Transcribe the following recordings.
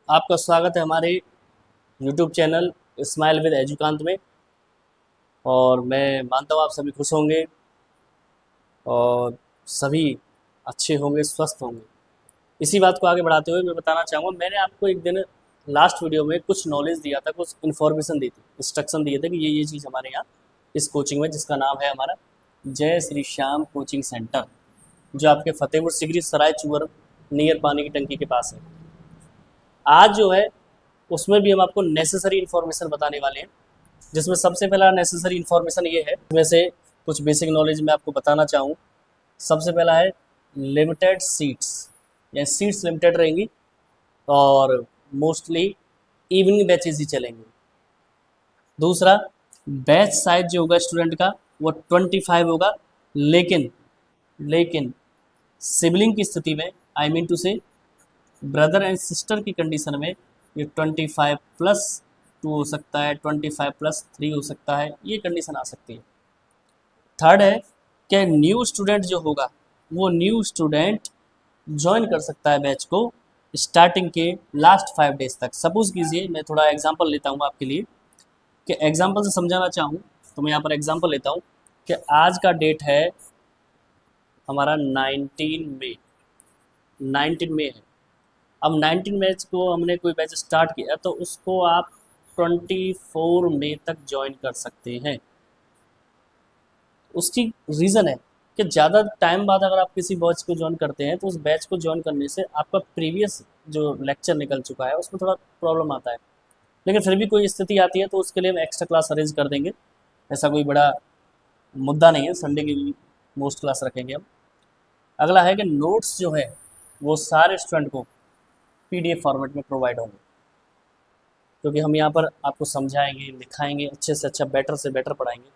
आपका स्वागत है हमारे YouTube चैनल स्माइल विद एजुकांत में। और मैं मानता हूँ आप सभी खुश होंगे और सभी अच्छे होंगे, स्वस्थ होंगे। इसी बात को आगे बढ़ाते हुए मैं बताना चाहूँगा, मैंने आपको एक दिन लास्ट वीडियो में कुछ नॉलेज दिया था, कुछ इन्फॉर्मेशन दी थी, इंस्ट्रक्शन दिए थे कि ये चीज़ हमारे यहाँ इस कोचिंग में, जिसका नाम है हमारा जय श्री श्याम कोचिंग सेंटर, जो आपके फतेहपुर सिकरी सराय चुअर नियर पानी की टंकी के पास है। आज जो है उसमें भी हम आपको नेसेसरी इन्फॉर्मेशन बताने वाले हैं, जिसमें सबसे पहला नेसेसरी इन्फॉर्मेशन ये है, इसमें से कुछ बेसिक नॉलेज मैं आपको बताना चाहूँ। सबसे पहला है लिमिटेड सीट्स, या सीट्स लिमिटेड रहेंगी और मोस्टली इवनिंग बैचेज ही चलेंगे। दूसरा, बैच साइज जो होगा स्टूडेंट का वो 25 होगा, लेकिन सिबलिंग की स्थिति में, आई मीन टू से ब्रदर एंड सिस्टर की कंडीशन में, ये 25+2 हो सकता है, 25+3 हो सकता है, ये कंडीशन आ सकती है। थर्ड है कि न्यू स्टूडेंट जो होगा वो न्यू स्टूडेंट ज्वाइन कर सकता है बैच को स्टार्टिंग के लास्ट 5 डेज तक। सपोज कीजिए, मैं थोड़ा एग्जांपल लेता हूँ आपके लिए, कि एग्जांपल से समझाना चाहूँ तो मैं यहाँ पर एग्जांपल लेता हूँ कि आज का डेट है हमारा 19 मई है। अब 19 मैच को हमने कोई बैच स्टार्ट किया तो उसको आप 24 मई तक ज्वाइन कर सकते हैं। उसकी रीज़न है कि ज़्यादा टाइम बाद अगर आप किसी बैच को ज्वाइन करते हैं तो उस बैच को ज्वाइन करने से आपका प्रीवियस जो लेक्चर निकल चुका है उसमें थोड़ा प्रॉब्लम आता है, लेकिन फिर भी कोई स्थिति आती है तो उसके लिए हम एक्स्ट्रा क्लास अरेंज कर देंगे। ऐसा कोई बड़ा मुद्दा नहीं है, संडे की भी मोस्ट क्लास रखेंगे हम। अगला है कि नोट्स जो है वो सारे स्टूडेंट को PDF फॉर्मेट में प्रोवाइड होंगे, क्योंकि हम यहाँ पर आपको समझाएंगे, लिखाएंगे, अच्छे से अच्छा, बेटर से बेटर पढ़ाएंगे।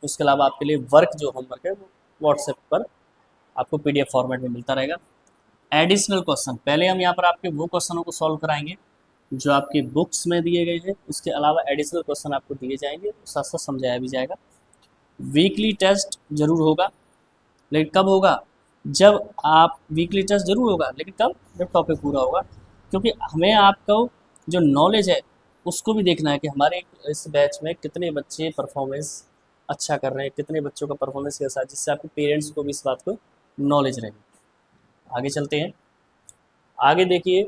उसके अलावा आपके लिए वर्क जो होमवर्क है वो व्हाट्सएप पर आपको PDF फॉर्मेट में मिलता रहेगा। एडिशनल क्वेश्चन, पहले हम यहाँ पर आपके वो क्वेश्चनों को सॉल्व कराएंगे जो आपकी बुक्स में दिए गए हैं, उसके अलावा एडिशनल क्वेश्चन आपको दिए जाएंगे, साथ साथ समझाया भी जाएगा। वीकली टेस्ट जरूर होगा, लेकिन कब होगा? जब आप वीकली टेस्ट जरूर होगा, लेकिन कब? जब टॉपिक पूरा होगा, क्योंकि हमें आपको जो नॉलेज है उसको भी देखना है कि हमारे इस बैच में कितने बच्चे परफॉर्मेंस अच्छा कर रहे हैं, कितने बच्चों का परफॉर्मेंस कैसा है, जिससे आपके पेरेंट्स को भी इस बात को नॉलेज रहे। आगे चलते हैं। आगे देखिए,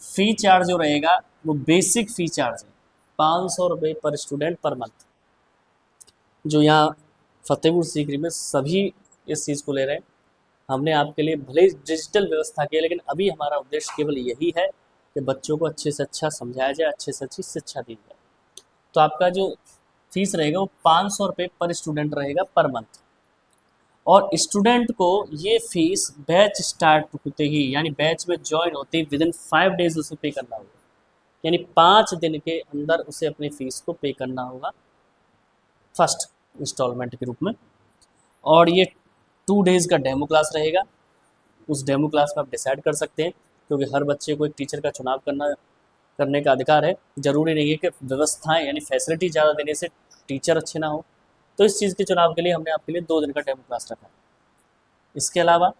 फ़ी चार्ज जो रहेगा वो बेसिक फ़ी चार्ज है 500 रुपये पर स्टूडेंट पर मंथ, जो यहाँ फतेहपुर सीकरी में सभी इस चीज़ को ले रहे हैं। हमने आपके लिए भले ही डिजिटल व्यवस्था की है, लेकिन अभी हमारा उद्देश्य केवल यही है कि बच्चों को अच्छे से अच्छा समझाया जाए, अच्छे से अच्छी शिक्षा दी जाए। तो आपका जो फीस रहेगा वो 500 रुपये पर स्टूडेंट रहेगा पर मंथ, और स्टूडेंट को ये फीस बैच स्टार्ट होते ही, यानी बैच में ज्वाइन होते ही विदिन 5 डेज उसे पे करना होगा, यानी 5 दिन के अंदर उसे अपनी फीस को पे करना होगा फर्स्ट इंस्टॉलमेंट के रूप में। और ये 2 डेज़ का डेमो क्लास रहेगा। उस डेमो क्लास में आप डिसाइड कर सकते हैं, क्योंकि हर बच्चे को एक टीचर का चुनाव करने का अधिकार है। ज़रूरी नहीं है कि व्यवस्थाएं यानी फैसिलिटी ज़्यादा देने से टीचर अच्छे ना हो, तो इस चीज़ के चुनाव के लिए हमने आपके लिए 2 दिन का डेमो क्लास रखा है। इसके अलावा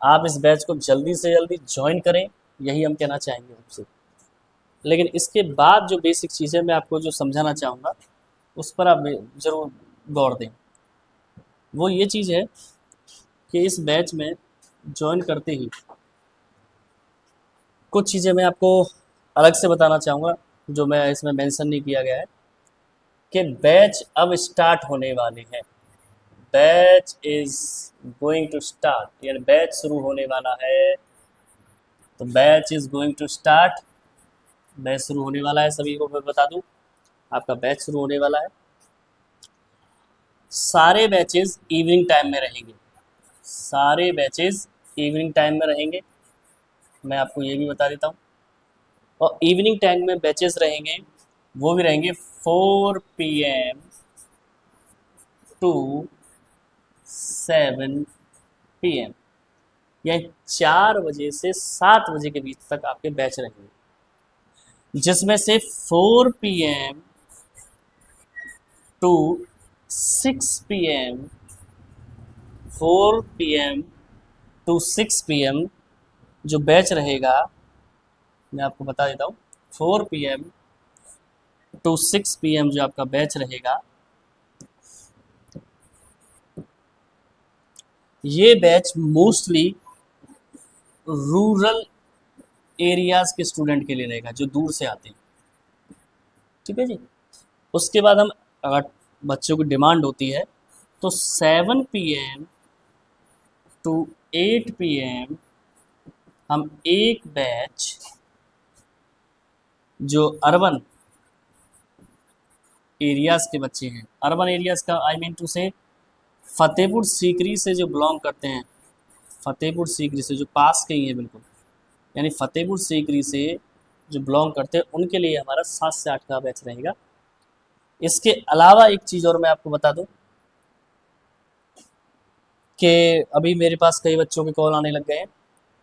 आप इस बैच को जल्दी से जल्दी ज्वाइन करें, यही हम कहना चाहेंगे आपसे। लेकिन इसके बाद जो बेसिक चीज़ें मैं आपको जो समझाना चाहूँगा उस पर आप ज़रूर गौर दें। वो ये चीज़ है कि इस बैच में ज्वाइन करते ही कुछ चीज़ें मैं आपको अलग से बताना चाहूँगा, जो मैं इसमें मेंशन नहीं किया गया है, कि बैच अब स्टार्ट होने वाले हैं। Batch is going to start, यानी बैच शुरू होने वाला है। तो batch is going to start, batch शुरू होने वाला है। सभी को मैं बता दूं, आपका बैच शुरू होने वाला है। सारे बैचेस इवनिंग टाइम में रहेंगे, सारे बैचेस इवनिंग टाइम में रहेंगे, मैं आपको ये भी बता देता हूँ। और इवनिंग टाइम में बैचेस रहेंगे, वो भी रहेंगे 4 PM टू 7 PM, यानी 4 बजे से 7 बजे के बीच तक आपके बैच रहेंगे, जिसमें से 4 PM to 6 PM, 4 PM to 6 PM जो बैच रहेगा मैं आपको बता देता हूँ, 4 PM टू 6 PM जो आपका बैच रहेगा, ये बैच मोस्टली रूरल एरियाज के स्टूडेंट के लिए रहेगा जो दूर से आते हैं, ठीक है जी। उसके बाद हम, अगर बच्चों की डिमांड होती है तो 7 PM टू 8 PM हम एक बैच जो अर्बन एरियाज के बच्चे हैं, अर्बन एरियाज का आई मीन टू से फतेहपुर सीकरी से जो बिलोंग करते हैं, फतेहपुर सीकरी से जो पास के ही है बिल्कुल, यानी फतेहपुर सीकरी से जो बिलोंग करते हैं उनके लिए हमारा 7 से 8 का बैच रहेगा। इसके अलावा एक चीज़ और मैं आपको बता दूं कि अभी मेरे पास कई बच्चों के कॉल आने लग गए हैं,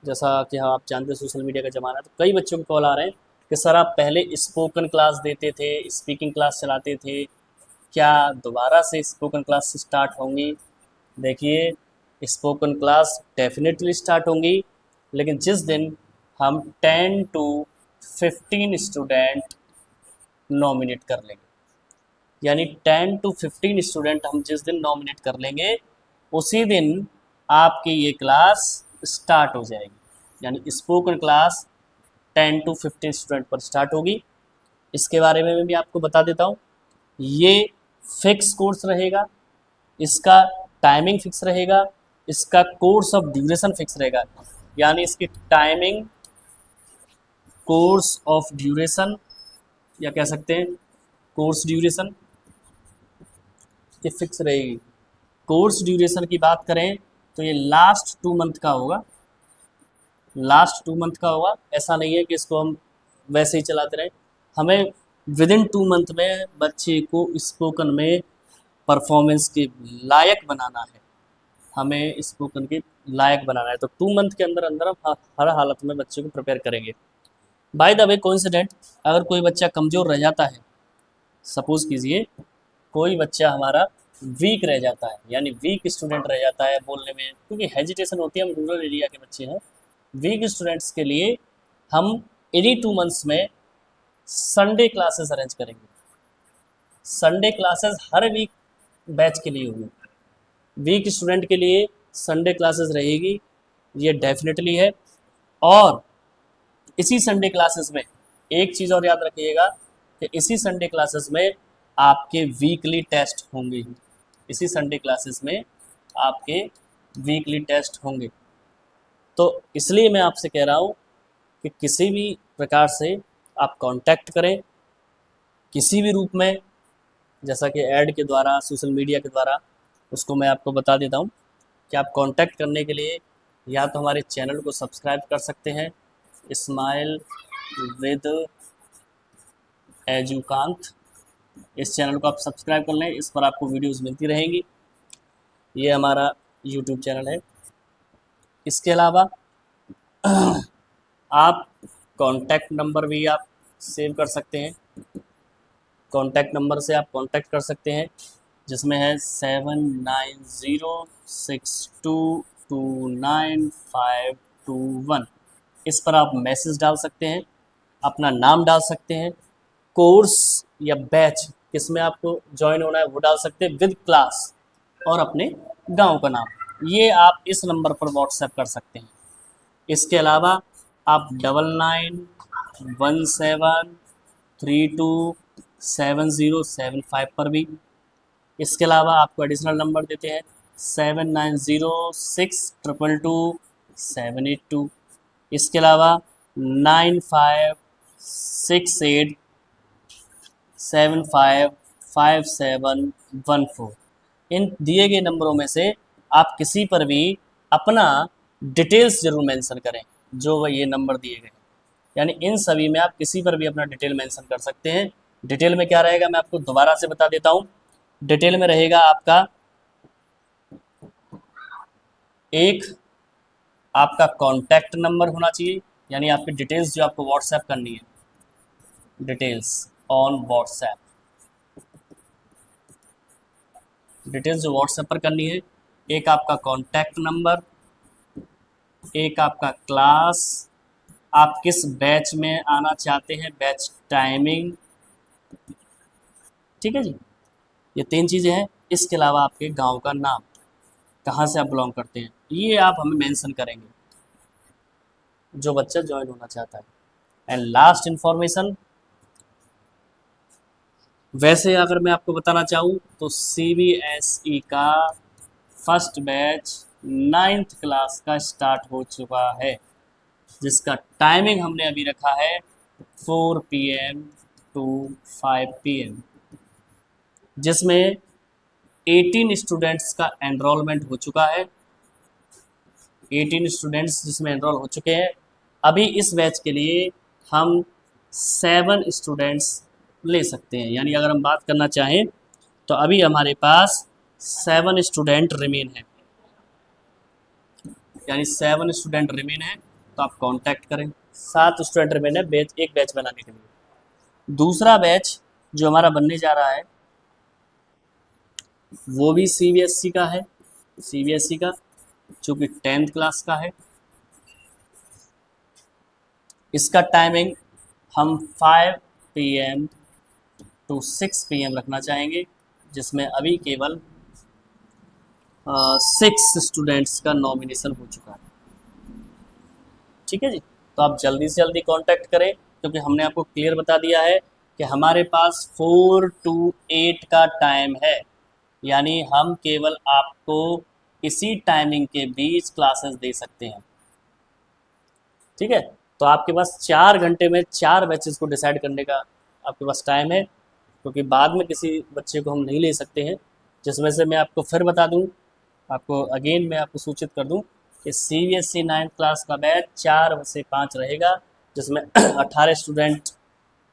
जैसा कि हाँ आप जानते हैं सोशल मीडिया का ज़माना है, तो कई बच्चों के कॉल आ रहे हैं कि सर आप पहले स्पोकन क्लास देते थे, स्पीकिंग क्लास चलाते थे, क्या दोबारा से स्पोकन क्लास स्टार्ट होंगी? देखिए, स्पोकन क्लास डेफिनेटली स्टार्ट होंगी, लेकिन जिस दिन हम 10 टू 15 स्टूडेंट नॉमिनेट कर लेंगे, यानी 10 टू 15 स्टूडेंट हम जिस दिन नॉमिनेट कर लेंगे उसी दिन आपकी ये क्लास स्टार्ट हो जाएगी, यानी स्पोकन क्लास 10 टू 15 स्टूडेंट पर स्टार्ट होगी। इसके बारे में भी आपको बता देता हूँ, ये फिक्स कोर्स रहेगा, इसका टाइमिंग फिक्स रहेगा, इसका कोर्स ऑफ ड्यूरेशन फिक्स रहेगा, यानी इसकी टाइमिंग, कोर्स ऑफ ड्यूरेशन या कह सकते हैं कोर्स ड्यूरेशन, ये फिक्स रहेगी। कोर्स ड्यूरेशन की बात करें तो ये लास्ट 2 मंथ का होगा, लास्ट 2 मंथ का होगा। ऐसा नहीं है कि इसको हम वैसे ही चलाते रहें, हमें विद इन 2 मंथ में बच्चे को स्पोकन में परफॉर्मेंस के लायक बनाना है, हमें स्पोकन के लायक बनाना है। तो 2 मंथ के अंदर अंदर हम हर हालत में बच्चे को प्रिपेयर करेंगे। बाय द वे कोइंसिडेंट, अगर कोई बच्चा कमज़ोर रह जाता है, सपोज़ कीजिए कोई बच्चा हमारा वीक रह जाता है, यानी वीक स्टूडेंट रह जाता है बोलने में, क्योंकि हेजिटेशन होती है, हम रूरल एरिया के बच्चे हैं, वीक स्टूडेंट्स के लिए हम इन्हीं 2 मंथ्स में संडे क्लासेस अरेंज करेंगे। संडे क्लासेस हर वीक बैच के लिए होगी, वीक स्टूडेंट के लिए संडे क्लासेस रहेगी, ये डेफिनेटली है। और इसी संडे क्लासेस में एक चीज़ और याद रखिएगा कि इसी संडे क्लासेस में आपके वीकली टेस्ट होंगे, इसी संडे क्लासेस में आपके वीकली टेस्ट होंगे। तो इसलिए मैं आपसे कह रहा हूँ कि किसी भी प्रकार से आप कांटेक्ट करें, किसी भी रूप में, जैसा कि ऐड के द्वारा, सोशल मीडिया के द्वारा, उसको मैं आपको बता देता हूँ कि आप कांटेक्ट करने के लिए या तो हमारे चैनल को सब्सक्राइब कर सकते हैं, स्माइल विद एजुकांत, इस चैनल को आप सब्सक्राइब कर लें, इस पर आपको वीडियोस मिलती रहेंगी। ये हमारा यूट्यूब चैनल है। इसके अलावा आप कॉन्टैक्ट नंबर भी आप सेव कर सकते हैं, कॉन्टैक्ट नंबर से आप कॉन्टैक्ट कर सकते हैं, जिसमें है 7906229521। इस पर आप मैसेज डाल सकते हैं, अपना नाम डाल सकते हैं, कोर्स या बैच किसमें आपको ज्वाइन होना है वो डाल सकते हैं, विद क्लास और अपने गांव का नाम, ये आप इस नंबर पर व्हाट्सएप कर सकते हैं। इसके अलावा आप 9917327075 पर भी, इसके अलावा आपको एडिशनल नंबर देते हैं 7906222782, इसके अलावा 9568755714। इन दिए गए नंबरों में से आप किसी पर भी अपना डिटेल्स ज़रूर मेंशन करें, जो वह ये नंबर दिए गए, यानी इन सभी में आप किसी पर भी अपना डिटेल मेंशन कर सकते हैं। डिटेल में क्या रहेगा मैं आपको दोबारा से बता देता हूँ। डिटेल में रहेगा आपका एक आपका कॉन्टैक्ट नंबर होना चाहिए, यानी आपकी डिटेल्स जो आपको व्हाट्सएप करनी है, डिटेल्स ऑन व्हाट्सएप, डिटेल्स जो व्हाट्सएप पर करनी है, एक आपका कॉन्टैक्ट नंबर, एक आपका क्लास, आप किस बैच में आना चाहते हैं, बैच टाइमिंग, ठीक है जी। ये 3 चीज़ें हैं। इसके अलावा आपके गांव का नाम, कहाँ से आप बिलोंग करते हैं, ये आप हमें मेंशन करेंगे जो बच्चा ज्वाइन होना चाहता है। एंड लास्ट इंफॉर्मेशन, वैसे अगर मैं आपको बताना चाहूँ तो CBSE का फर्स्ट बैच 9th क्लास का स्टार्ट हो चुका है, जिसका टाइमिंग हमने अभी रखा है 4 PM टू 5 PM, जिसमें 18 स्टूडेंट्स का एनरोलमेंट हो चुका है। 18 स्टूडेंट्स जिसमें एनरोल हो चुके हैं। अभी इस बैच के लिए हम 7 स्टूडेंट्स ले सकते हैं, यानी अगर हम बात करना चाहें तो अभी हमारे पास 7 स्टूडेंट रिमेन है, यानी 7 स्टूडेंट रिमेन है। तो आप कांटेक्ट करें। 7 स्टूडेंट रिमेन है एक बैच बनाने के लिए। दूसरा बैच जो हमारा बनने जा रहा है वो भी CBSE का है, CBSE का जो कि 10th क्लास का है। इसका टाइमिंग हम 5 PM टू 6 PM रखना चाहेंगे, जिसमें अभी केवल 6 स्टूडेंट्स का नॉमिनेशन हो चुका है, ठीक है जी। तो आप जल्दी से जल्दी कांटेक्ट करें, क्योंकि हमने आपको क्लियर बता दिया है कि हमारे पास 4 to 8 का टाइम है, यानी हम केवल आपको इसी टाइमिंग के बीच क्लासेस दे सकते हैं, ठीक है। तो आपके पास 4 घंटे में 4 बैचेस को डिसाइड करने का आपके पास टाइम है, क्योंकि बाद में किसी बच्चे को हम नहीं ले सकते हैं। जिसमें से मैं आपको फिर बता दूं, आपको अगेन मैं आपको सूचित कर दूं कि CBSE 9th क्लास का बैच 4 से 5 रहेगा, जिसमें 18 स्टूडेंट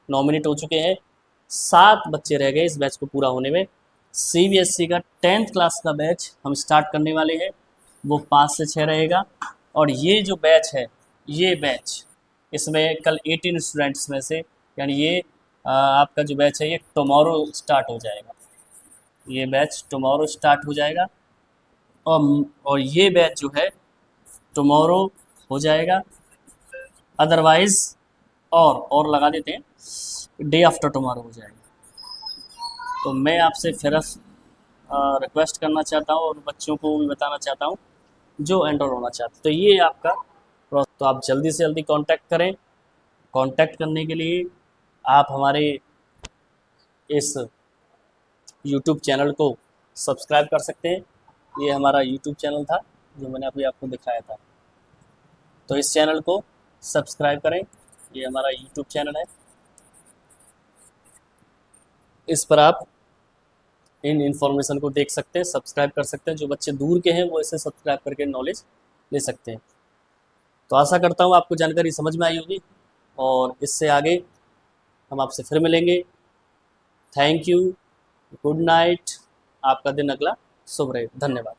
नॉमिनेट हो चुके हैं, 7 बच्चे रह गए इस बैच को पूरा होने में। CBSE का 10th क्लास का बैच हम स्टार्ट करने वाले हैं, वो 5 से 6 रहेगा। और ये जो बैच है, ये बैच इसमें कल 18 स्टूडेंट्स में से, यानी ये आपका जो बैच है ये टुमारो स्टार्ट हो जाएगा, ये बैच टुमारो स्टार्ट हो जाएगा। और ये बैच जो है टुमारो हो जाएगा, अदरवाइज और लगा देते हैं डे आफ्टर टुमारो हो जाएगा। तो मैं आपसे फिर रिक्वेस्ट करना चाहता हूँ और बच्चों को भी बताना चाहता हूँ जो एनरोल होना चाहते हैं। तो ये आपका तो आप जल्दी से जल्दी कांटेक्ट करें। कांटेक्ट करने के लिए आप हमारे इस YouTube चैनल को सब्सक्राइब कर सकते हैं। ये हमारा YouTube चैनल था जो मैंने अभी आपको दिखाया था, तो इस चैनल को सब्सक्राइब करें। ये हमारा YouTube चैनल है, इस पर आप इन इन्फॉर्मेशन को देख सकते हैं, सब्सक्राइब कर सकते हैं। जो बच्चे दूर के हैं वो इसे सब्सक्राइब करके नॉलेज ले सकते हैं। तो आशा करता हूँ आपको जानकारी समझ में आई होगी, और इससे आगे हम आपसे फिर मिलेंगे। थैंक यू, गुड नाइट, आपका दिन अगला शुभ रहे। धन्यवाद।